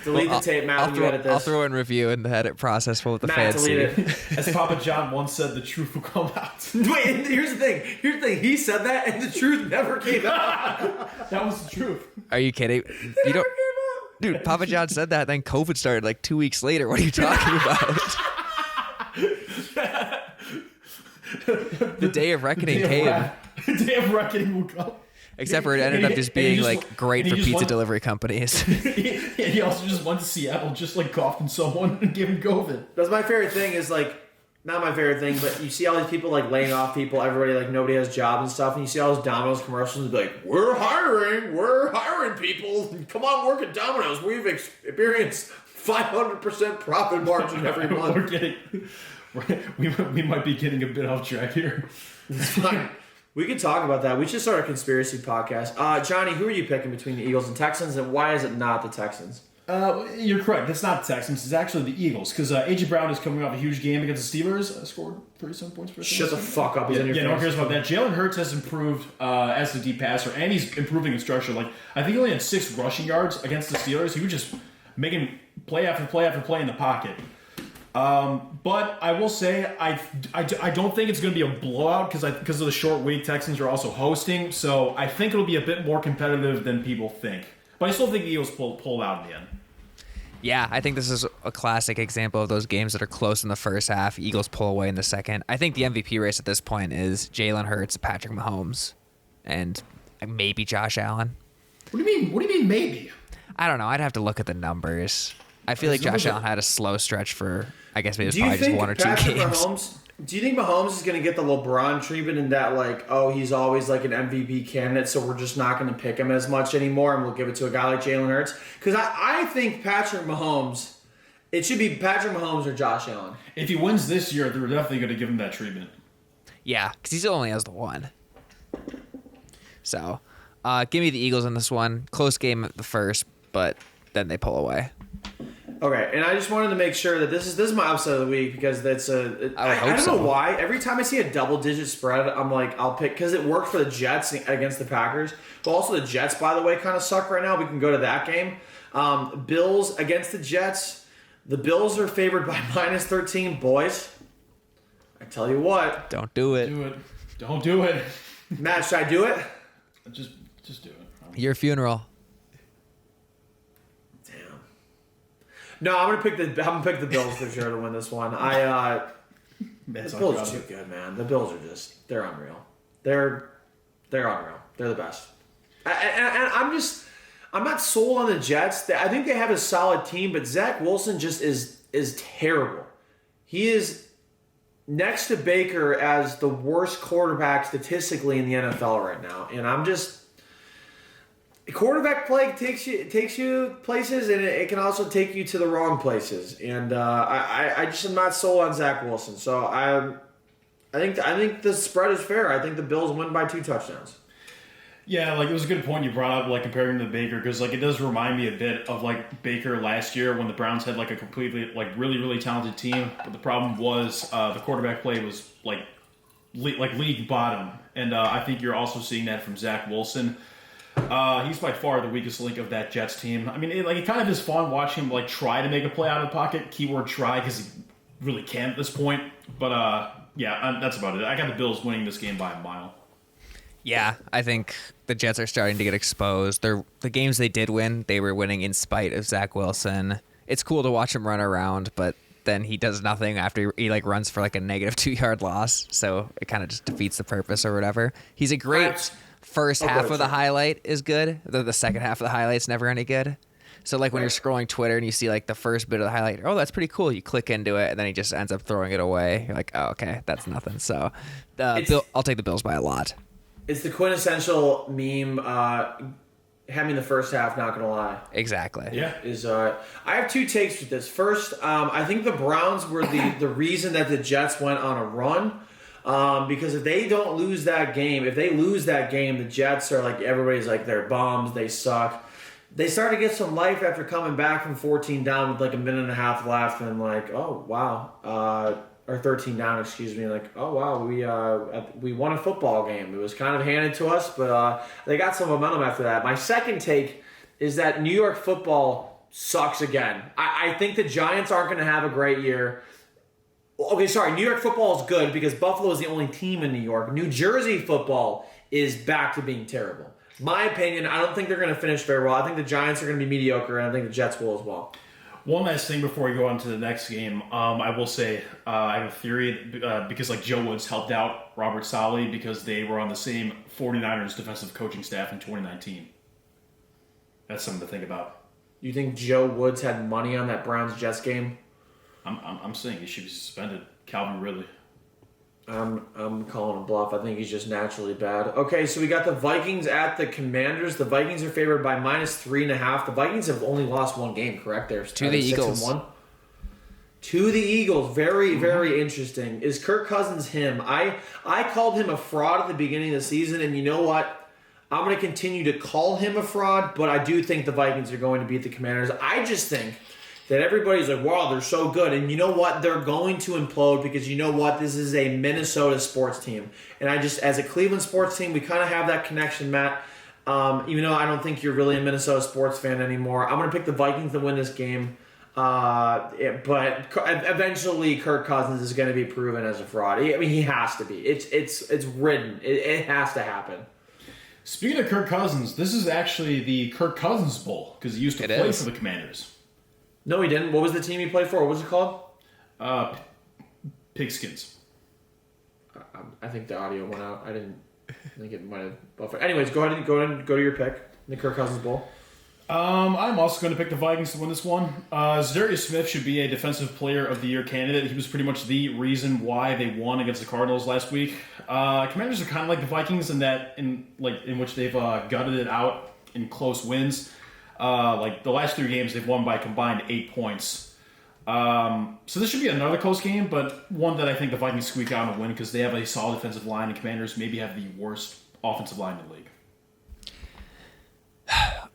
Delete the tape, Matt, when you edit this. I'll throw in review in the edit process for what the Matt, fans delete see. it. As Papa John once said, the truth will come out. Wait, here's the thing. He said that, and the truth never came out. That was the truth. Are you kidding? You don't, dude. Papa John said that, then COVID started like 2 weeks later. What are you talking about? The day of reckoning came. The day of reckoning will come. Except for it ended up just being like great for pizza delivery companies. He also just went to Seattle, just like coughed on someone and gave him COVID. That's my favorite thing is like, not my favorite thing, but you see all these people like laying off people, everybody like nobody has jobs and stuff, and you see all those Domino's commercials and be like, we're hiring people. Come on, work at Domino's. We've experienced 500% profit margin every month. We might be getting a bit off track here. It's fine. We could talk about that. We should start a conspiracy podcast. Johnny, who are you picking between the Eagles and Texans, and why is it not the Texans? You're correct. It's not the Texans. It's actually the Eagles because A.J. Brown is coming off a huge game against the Steelers. Scored 37 points per Shut the fuck up. He's in your no one face. cares about that. Jalen Hurts has improved as the deep passer, and he's improving in structure. Like I think he only had 6 rushing yards against the Steelers. He was just making play after play after play in the pocket. But I will say I don't think it's going to be a blowout because of the short week. Texans are also hosting, so I think it'll be a bit more competitive than people think. But I still think the Eagles pull out in the end. Yeah, I think this is a classic example of those games that are close in the first half. Eagles pull away in the second. I think the MVP race at this point is Jalen Hurts, Patrick Mahomes, and maybe Josh Allen. What do you mean? What do you mean maybe? I don't know. I'd have to look at the numbers. I feel like Josh Allen had a slow stretch for, I guess maybe it's probably just 1 or 2 games. Do you think Mahomes is going to get the LeBron treatment in that, like, oh, he's always like an MVP candidate, so we're just not going to pick him as much anymore, and we'll give it to a guy like Jalen Hurts? Because I think Patrick Mahomes, it should be Patrick Mahomes or Josh Allen. If he wins this year, they're definitely going to give him that treatment. Yeah, because he still only has the 1. So, Give me the Eagles in this one. Close game at the first, but then they pull away. Okay, and I just wanted to make sure that this is my upset of the week because that's I don't know why. Every time I see a double-digit spread, I'm like, I'll pick because it worked for the Jets against the Packers. But also the Jets, by the way, kind of suck right now. We can go to that game. Bills against the Jets. The Bills are favored by -13. Boys, I tell you what. Don't do it. Don't do it. Matt, should I do it? Just do it. Your funeral. Damn. No, I'm gonna pick the Bills for sure to win this one. The Bills are too good, man. The Bills are they're unreal. They're unreal. They're the best. And I'm not sold on the Jets. I think they have a solid team, but Zach Wilson just is terrible. He is next to Baker as the worst quarterback statistically in the NFL right now. And I'm just quarterback play takes you places, and it can also take you to the wrong places. And I just am not sold on Zach Wilson. So I think the spread is fair. I think the Bills win by 2 touchdowns. Yeah, like it was a good point you brought up, like comparing him to Baker, because like it does remind me a bit of like Baker last year when the Browns had like a completely like really talented team, but the problem was the quarterback play was like league bottom, and I think you're also seeing that from Zach Wilson. He's by far the weakest link of that Jets team. I mean, it kind of is fun watching him like try to make a play out of the pocket. Keyword try, because he really can't at this point. But yeah, that's about it. I got the Bills winning this game by a mile. Yeah, I think the Jets are starting to get exposed. The games they did win, they were winning in spite of Zach Wilson. It's cool to watch him run around, but then he does nothing after he like runs for like a negative 2-yard loss. So it kind of just defeats the purpose or whatever. He's a great first half of the highlight is good. The second half of the highlight's never any good. So like when you're scrolling Twitter and you see like the first bit of the highlight, oh, that's pretty cool. You click into it and then he just ends up throwing it away. You're like, oh, okay, that's nothing. So I'll take the Bills by a lot. It's the quintessential meme, having the first half, not going to lie. Exactly. Yeah. I have 2 takes with this. First, I think the Browns were the reason that the Jets went on a run. Because if they don't lose that game, the Jets are like, everybody's like, they're bums, they suck. They started to get some life after coming back from 14 down with like a minute and a half left, and like, oh, wow. Or 13 down, excuse me. Like, oh, wow, we won a football game. It was kind of handed to us, but they got some momentum after that. My second take is that New York football sucks again. I think the Giants aren't going to have a great year. Okay, sorry, New York football is good because Buffalo is the only team in New York. New Jersey football is back to being terrible. My opinion, I don't think they're going to finish very well. I think the Giants are going to be mediocre, and I think the Jets will as well. One last thing before we go on to the next game, I will say I have a theory because like Joe Woods helped out Robert Saleh because they were on the same 49ers defensive coaching staff in 2019. That's something to think about. You think Joe Woods had money on that Browns-Jets game? I'm saying he should be suspended. Calvin Ridley. I'm calling a bluff. I think he's just naturally bad. Okay, so we got the Vikings at the Commanders. The Vikings are favored by -3.5. The Vikings have only lost 1 game, correct? They're to the Eagles. 6-1. To the Eagles. Very, very interesting. Is Kirk Cousins him? I called him a fraud at the beginning of the season, and you know what? I'm going to continue to call him a fraud, but I do think the Vikings are going to beat the Commanders. I just think that everybody's like, wow, they're so good. And you know what? They're going to implode because you know what? This is a Minnesota sports team. And as a Cleveland sports team, we kind of have that connection, Matt. Even though I don't think you're really a Minnesota sports fan anymore. I'm going to pick the Vikings to win this game. But eventually Kirk Cousins is going to be proven as a fraud. I mean, he has to be. It's written. It has to happen. Speaking of Kirk Cousins, this is actually the Kirk Cousins Bowl because he used to play for the Commanders. No, he didn't. What was the team he played for? What was it called? Pigskins. I think the audio went out. I think it might have buffered. Anyways, go ahead and go to your pick, the Kirk Cousins Bowl. I'm also going to pick the Vikings to win this one. Zadarius Smith should be a Defensive Player of the Year candidate. He was pretty much the reason why they won against the Cardinals last week. Commanders are kind of like the Vikings in which they've gutted it out in close wins. Like the last 3 games, they've won by a combined 8 points. So this should be another close game, but one that I think the Vikings squeak out and win because they have a solid defensive line, and Commanders maybe have the worst offensive line in the league.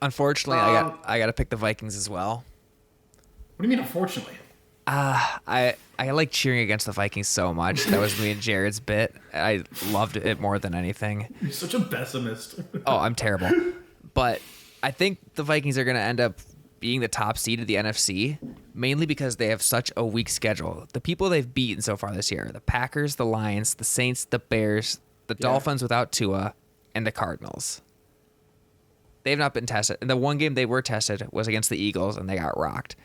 Unfortunately, I got to pick the Vikings as well. What do you mean, unfortunately? I like cheering against the Vikings so much. That was me and Jared's bit. I loved it more than anything. You're such a pessimist. Oh, I'm terrible. But I think the Vikings are going to end up being the top seed of the NFC, mainly because they have such a weak schedule. The people they've beaten so far this year, the Packers, the Lions, the Saints, the Bears, the Dolphins without Tua, and the Cardinals. They've not been tested. And the one game they were tested was against the Eagles, and they got rocked.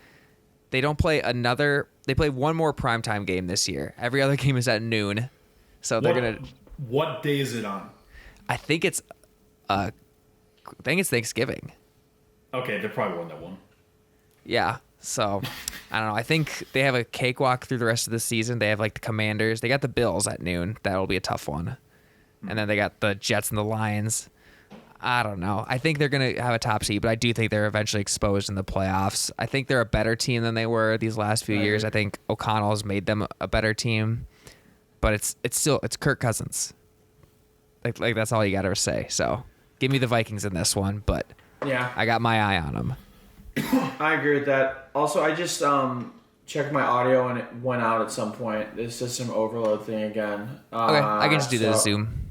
They don't play another. They play one more primetime game this year. Every other game is at noon, so they're gonna. What day is it on? I think it's Thanksgiving. Okay, they probably won that one. Yeah, so I don't know. I think they have a cakewalk through the rest of the season. They have like the Commanders. They got the Bills at noon. That'll be a tough one. And then they got the Jets and the Lions. I don't know. I think they're going to have a top seed, but I do think they're eventually exposed in the playoffs. I think they're a better team than they were these last few years. I think O'Connell has made them a better team, but it's Kirk Cousins. Like that's all you got to say. So give me the Vikings in this one, but Yeah. I got my eye on them. I agree with that. Also, I just checked my audio and it went out at some point. The system overload thing again. Okay, I can just do the Zoom.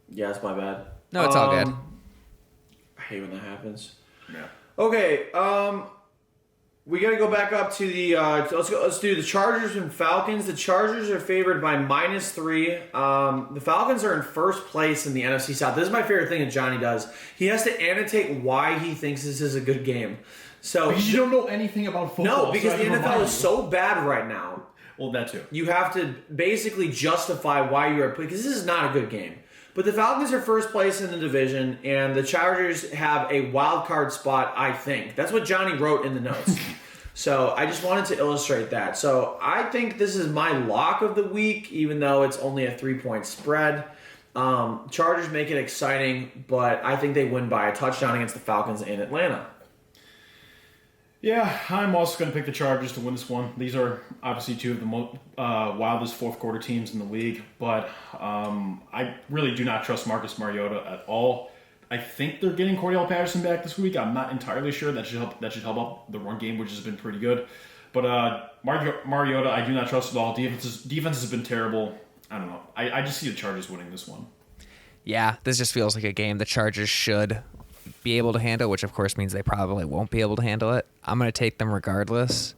Yeah, it's my bad. No, it's all good. I hate when that happens. Yeah. Okay, we got to go back up to the. Let's do the Chargers and Falcons. The Chargers are favored by -3. The Falcons are in first place in the NFC South. This is my favorite thing that Johnny does. He has to annotate why he thinks this is a good game. So Because you don't know anything about football. no, because so the NFL is so bad right now. Well, that too. You have to basically justify why you are playing, because this is not a good game. But the Falcons are first place in the division, and the Chargers have a wild card spot, I think. That's what Johnny wrote in the notes. So I just wanted to illustrate that. So I think this is my lock of the week, even though it's only a 3-point spread. Chargers make it exciting, but I think they win by a touchdown against the Falcons in Atlanta. Yeah, I'm also going to pick the Chargers to win this one. These are obviously two of the most wildest fourth quarter teams in the league, but I really do not trust Marcus Mariota at all. I think they're getting Cordell Patterson back this week. I'm not entirely sure. That should help up the run game, which has been pretty good. But Mariota, I do not trust at all. Defense has been terrible. I don't know. I just see the Chargers winning this one. Yeah, this just feels like a game the Chargers should be able to handle, which of course means they probably won't be able to handle it. I'm going to take them regardless.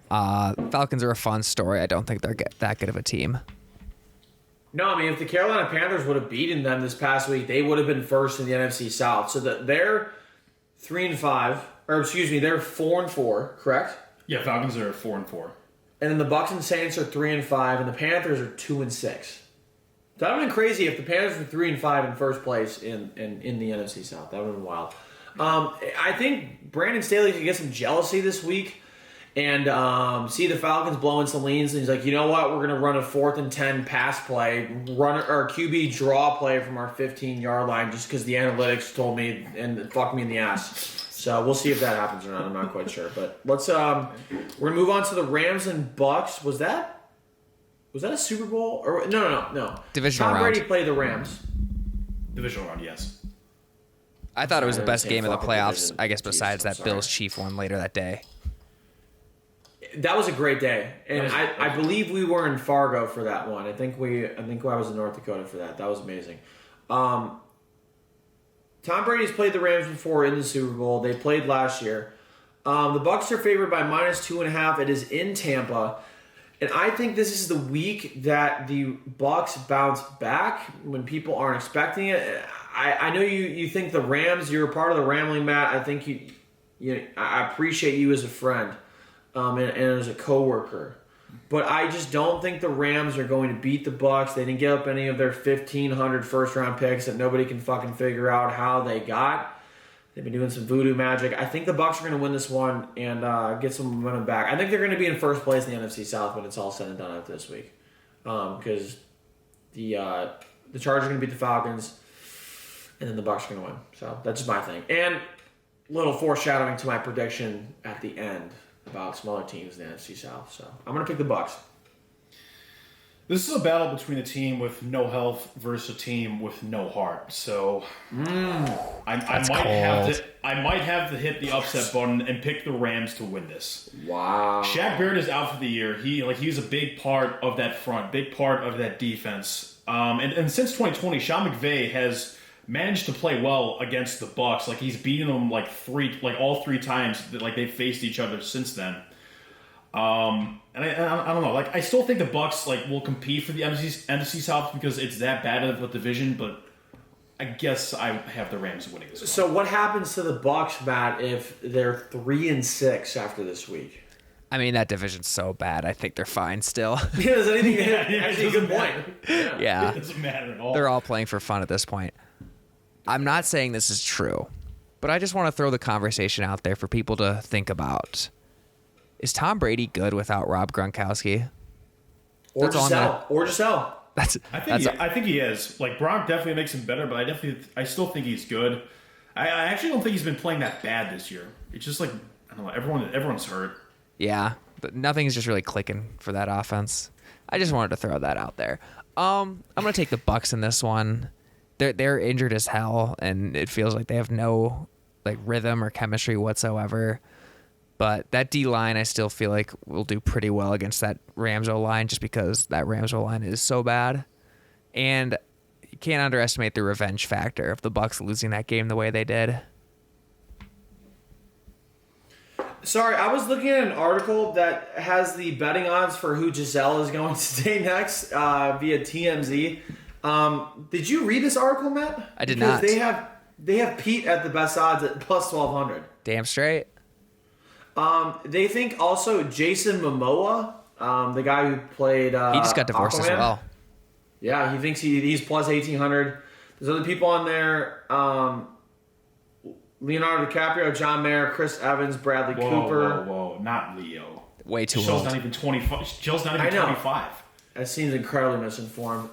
Falcons are a fun story. I don't think they're that good of a team. No, I mean, if the Carolina Panthers would have beaten them this past week, they would have been first in the NFC South. So that they're 3-5, or excuse me, they're 4-4, correct? Yeah, Falcons are 4-4. And then the Bucs and Saints are 3-5, and the Panthers are 2-6. That would have been crazy if the Panthers were 3-5 in first place in the NFC South. That would have been wild. I think Brandon Staley could get some jealousy this week and see the Falcons blowing some leads. And he's like, you know what? We're going to run a 4th and 10 pass play, run our QB draw play from our 15-yard line just because the analytics told me and fucked me in the ass. So we'll see if that happens or not. I'm not quite sure. But let's we're going to move on to the Rams and Bucks. Was that a Super Bowl? Or no. Divisional round. Tom Brady played the Rams. Divisional round, yes. I thought it was the best game of the playoffs, division. I guess, besides Jesus, that Bills Chief one later that day. That was a great day, and I believe we were in Fargo for that one. I think I was in North Dakota for that. That was amazing. Tom Brady's played the Rams before in the Super Bowl. They played last year. The Bucks are favored by -2.5. It is in Tampa, and I think this is the week that the Bucks bounce back when people aren't expecting it. I know you think the Rams. You're a part of the Rambling Matt. I think I appreciate you as a friend. And as a coworker, but I just don't think the Rams are going to beat the Bucks. They didn't give up any of their 1,500 first-round picks that nobody can fucking figure out how they got. They've been doing some voodoo magic. I think the Bucks are going to win this one and get some momentum back. I think they're going to be in first place in the NFC South when it's all said and done after this week, because the Chargers are going to beat the Falcons, and then the Bucks are going to win. So that's just my thing. And a little foreshadowing to my prediction at the end about smaller teams in the NFC South. So I'm going to pick the Bucks. This is a battle between a team with no health versus a team with no heart. So I might have to hit the upset button and pick the Rams to win this. Wow. Shaq Barrett is out for the year. He's a big part of that front, big part of that defense. And since 2020, Sean McVay has managed to play well against the Bucs. Like he's beaten them all three times that they've faced each other since then. And I don't know. Like I still think the Bucs will compete for the NFC South because it's that bad of a division. But I guess I have the Rams winning this one. So what happens to the Bucs, Matt, if they're 3-6 after this week? I mean, that division's so bad. I think they're fine still. Yeah, does anything? Actually, a good point. Yeah. It doesn't matter at all. They're all playing for fun at this point. I'm not saying this is true, but I just want to throw the conversation out there for people to think about. Is Tom Brady good without Rob Gronkowski? Or Gisele. I think he is. Gronk definitely makes him better, but I still think he's good. I actually don't think he's been playing that bad this year. It's just I don't know. Everyone's hurt. Yeah, but nothing's just really clicking for that offense. I just wanted to throw that out there. I'm gonna take the Bucs in this one. They're injured as hell, and it feels like they have no rhythm or chemistry whatsoever. But that D line, I still feel like will do pretty well against that Rams O line, just because that Rams O line is so bad, and you can't underestimate the revenge factor of the Bucs losing that game the way they did. Sorry, I was looking at an article that has the betting odds for who Gisele is going to stay next via TMZ. Did you read this article, Matt? I did not. They have Pete at the best odds at plus 1,200. Damn straight. They think also Jason Momoa, the guy who played he just got divorced Aquaman. as well. Yeah, he thinks he's plus 1,800. There's other people on there. Leonardo DiCaprio, John Mayer, Chris Evans, Bradley Cooper. Whoa, not Leo. Way too Jill's old. not even 25. Jill's not even 25. That seems incredibly misinformed.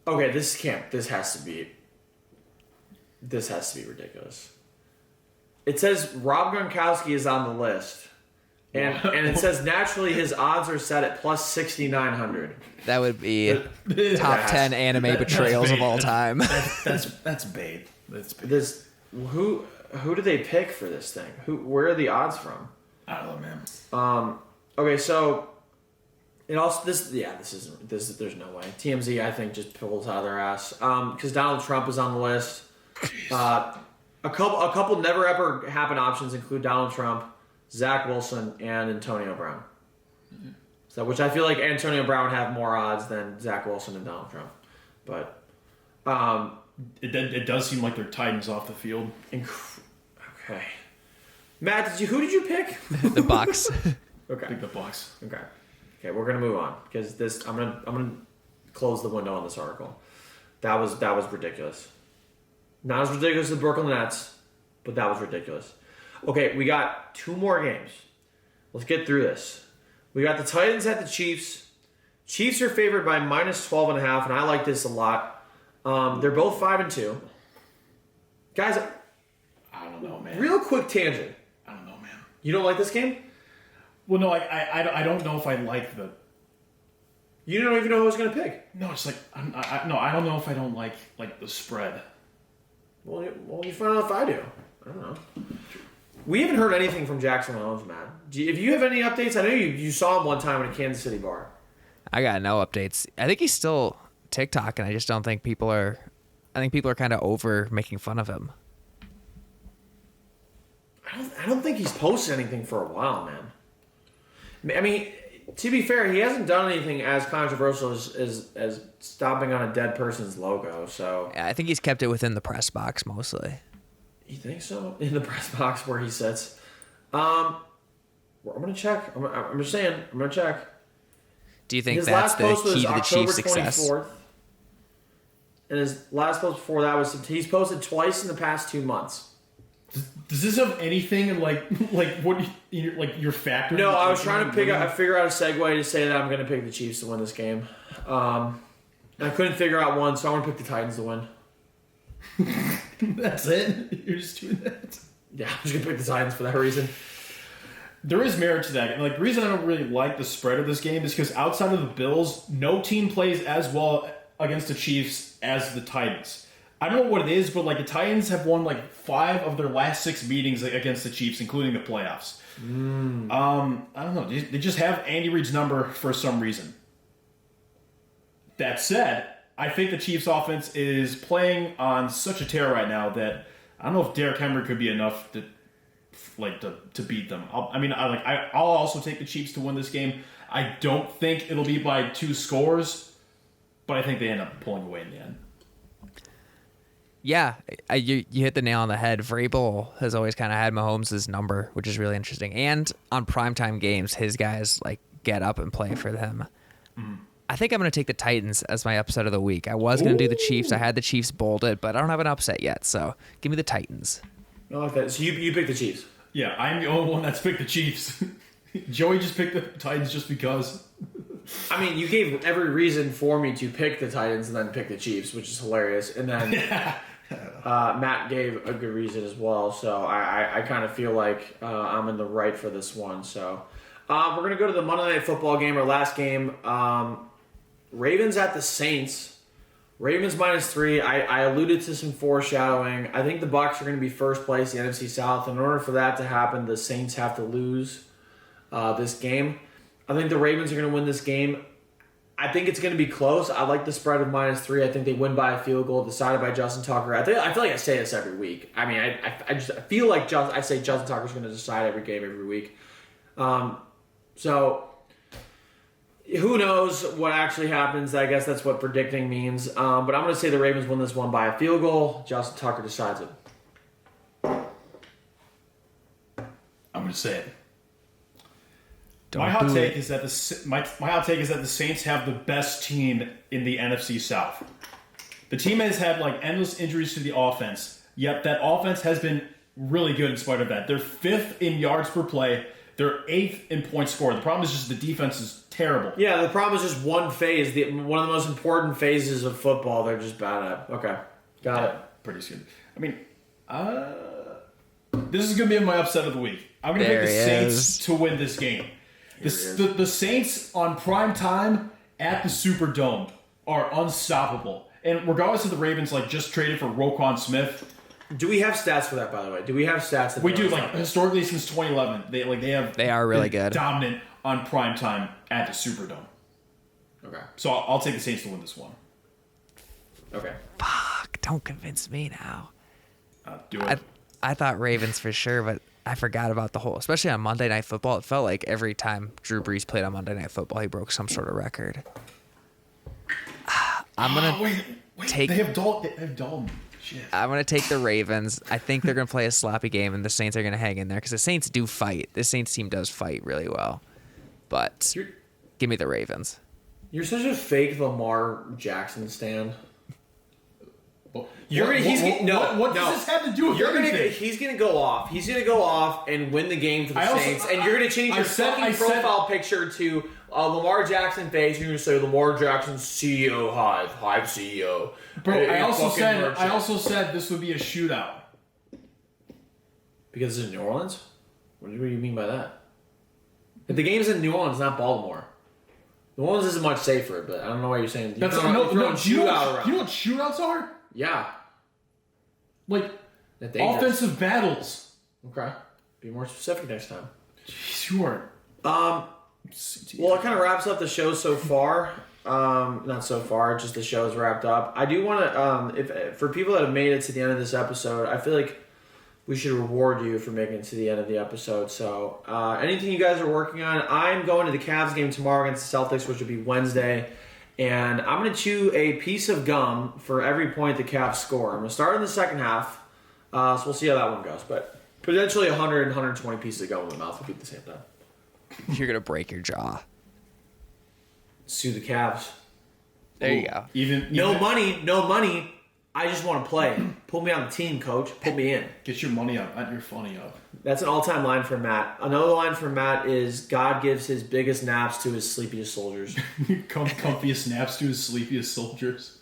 Okay, this has to be ridiculous. It says Rob Gronkowski is on the list, and it says naturally his odds are set at plus 6,900. That would be top 10 anime betrayals of all time. That's bait. Who do they pick for this thing? Where are the odds from? I don't know, man. Okay, so it also there's no way. TMZ I think just pulls out of their ass because Donald Trump is on the list. A couple never ever happen options include Donald Trump, Zach Wilson, and Antonio Brown. So, which I feel like Antonio Brown would have more odds than Zach Wilson and Donald Trump, but it does seem like they're Titans off the field. Okay, Matt, who did you pick? The Bucs. Okay, Pick the Bucs. Okay, we're gonna move on because I'm gonna close the window on this article. That was ridiculous. Not as ridiculous as the Brooklyn Nets, but that was ridiculous. Okay, we got 2 more games. Let's get through this. We got the Titans at the Chiefs. Chiefs are favored by minus 12.5, and I like this a lot. They're both 5-2. Guys, I don't know, man. Real quick tangent. I don't know, man. You don't like this game? Well, no, I don't know if I like the. You don't even know who I was going to pick. No, it's I don't know if I don't like the spread. Well, you find out if I do. I don't know. We haven't heard anything from Jackson Mahomes, man. If you have any updates, I know you saw him one time at a Kansas City bar. I got no updates. I think he's still TikTok, and I just don't think people are. I think people are kind of over making fun of him. I don't think he's posted anything for a while, man. I mean, to be fair, he hasn't done anything as controversial as stomping on a dead person's logo. So Yeah, I think he's kept it within the press box mostly. you think so? In the press box where he sits. I'm gonna check. I'm just saying. I'm gonna check. Do you think His that's last the post was key to the October Chiefs' success? 24th. And his last post before that was he's posted twice in the past 2 months. Does this have anything like what your factor? No, I was trying to figure out a segue to say that I'm going to pick the Chiefs to win this game. And I couldn't figure out one, so I'm going to pick the Titans to win. That's it. You're just doing that. Yeah, I'm just going to pick the Titans for that reason. There is merit to that. And like the reason I don't really like the spread of this game is because outside of the Bills, no team plays as well against the Chiefs as the Titans. I don't know what it is, but like the Titans have won like 5 of their last 6 meetings against the Chiefs, including the playoffs. I don't know. They just have Andy Reid's number for some reason. That said, I think the Chiefs offense is playing on such a tear right now that I don't know if Derrick Henry could be enough to beat them. I'll also take the Chiefs to win this game. I don't think it'll be by 2 scores, but I think they end up pulling away in the end. Yeah, you hit the nail on the head. Vrabel has always kind of had Mahomes' number, which is really interesting. And on primetime games, his guys like get up and play for them. I think I'm going to take the Titans as my upset of the week. I was going to do the Chiefs. I had the Chiefs bolded, but I don't have an upset yet, so give me the Titans. I like that. So you picked the Chiefs. Yeah, I'm the only one that's picked the Chiefs. Joey just picked the Titans just because. I mean, you gave every reason for me to pick the Titans and then pick the Chiefs, which is hilarious. And then Matt gave a good reason as well. So I kind of feel like I'm in the right for this one. So we're going to go to the Monday Night Football game, our last game. Ravens at the Saints. Ravens -3. I alluded to some foreshadowing. I think the Bucs are going to be first place in the NFC South. In order for that to happen, the Saints have to lose this game. I think the Ravens are going to win this game. I think it's going to be close. I like the spread of -3. I think they win by a field goal decided by Justin Tucker. I feel like I say this every week. I mean, I feel like I say Justin Tucker's going to decide every game every week. So who knows what actually happens? I guess that's what predicting means. But I'm going to say the Ravens win this one by a field goal. Justin Tucker decides it. I'm going to say it. My hot take is that the Saints have the best team in the NFC South. The team has had like endless injuries to the offense, yet that offense has been really good in spite of that. They're 5th in yards per play. They're 8th in points scored. The problem is just the defense is terrible. Yeah, the problem is just one phase. One of the most important phases of football they're just bad at. Okay, got it. Pretty soon. I mean, this is going to be my upset of the week. I'm going to pick the Saints to win this game. The Saints on prime time at the Superdome are unstoppable. And regardless of the Ravens like just traded for Roquan Smith. Do we have stats for that, by the way? Do we have stats? We do. Like historically, since 2011, they are really good, dominant on prime time at the Superdome. Okay. So I'll take the Saints to win this one. Okay. Fuck! Don't convince me now. Do it. I thought Ravens for sure, but I forgot about the whole, especially on Monday Night Football. It felt like every time Drew Brees played on Monday Night Football, he broke some sort of record. I'm gonna take. They have Dalton. Shit. I'm gonna take the Ravens. I think they're gonna play a sloppy game, and the Saints are gonna hang in there because the Saints do fight. The Saints team does fight really well, but give me the Ravens. You're such a fake Lamar Jackson stan. What does this have to do with anything? He's gonna go off. He's gonna go off and win the game for the Saints, and you're gonna change your fucking profile picture to Lamar Jackson face. You're gonna say Lamar Jackson CEO Hive CEO. Bro, I also said this would be a shootout. Because it's in New Orleans? What do you mean by that? If the game's in New Orleans, not Baltimore. New Orleans isn't much safer, but I don't know why you're saying. You know what shootouts are? Yeah. Like offensive battles. Okay. Be more specific next time. Sure. Well, it kind of wraps up the show so far. Not so far, just the show's wrapped up. I do want to, for people that have made it to the end of this episode, I feel like we should reward you for making it to the end of the episode. So, anything you guys are working on, I'm going to the Cavs game tomorrow against the Celtics, which will be Wednesday. And I'm going to chew a piece of gum for every point the Cavs score. I'm going to start in the second half, so we'll see how that one goes. But potentially 100 and 120 pieces of gum in my mouth will be at the same time. You're going to break your jaw. Sue the Cavs. There you go. Even no money. I just want to play. Put me on the team, coach. Put me in. Get your money up, not your funny up. That's an all-time line from Matt. Another line from Matt is, God gives his biggest naps to his sleepiest soldiers. Comfiest naps to his sleepiest soldiers.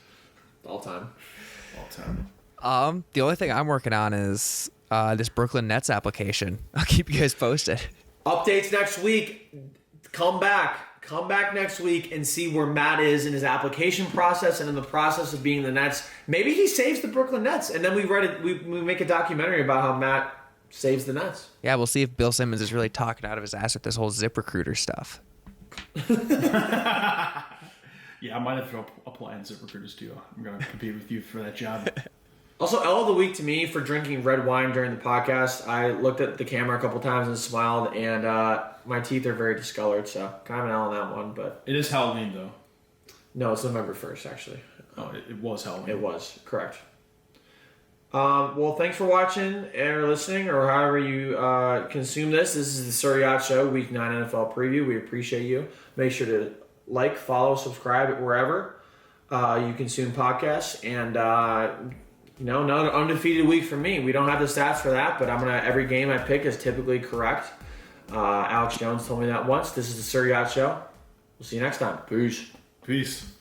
All time. The only thing I'm working on is this Brooklyn Nets application. I'll keep you guys posted. Updates next week. Come back next week and see where Matt is in his application process and in the process of being the Nets. Maybe he saves the Brooklyn Nets, and then we make a documentary about how Matt saves the Nets. Yeah, we'll see if Bill Simmons is really talking out of his ass with this whole ZipRecruiter stuff. Yeah, I might have to apply in ZipRecruiters too. I'm going to compete with you for that job. Also, L of the week to me for drinking red wine during the podcast. I looked at the camera a couple times and smiled, and my teeth are very discolored, so kind of an L on that one. But It is Halloween, though. no, it's November 1st, actually. Oh, it was Halloween. It was, correct. Well, thanks for watching or listening or however you consume this. This is the Sir Yacht Show, Week 9 NFL Preview. We appreciate you. Make sure to like, follow, subscribe wherever you consume podcasts. And, another undefeated week for me. We don't have the stats for that, but every game I pick is typically correct. Alex Jones told me that once. This is the Sir Yacht Show. We'll see you next time. Peace. Peace.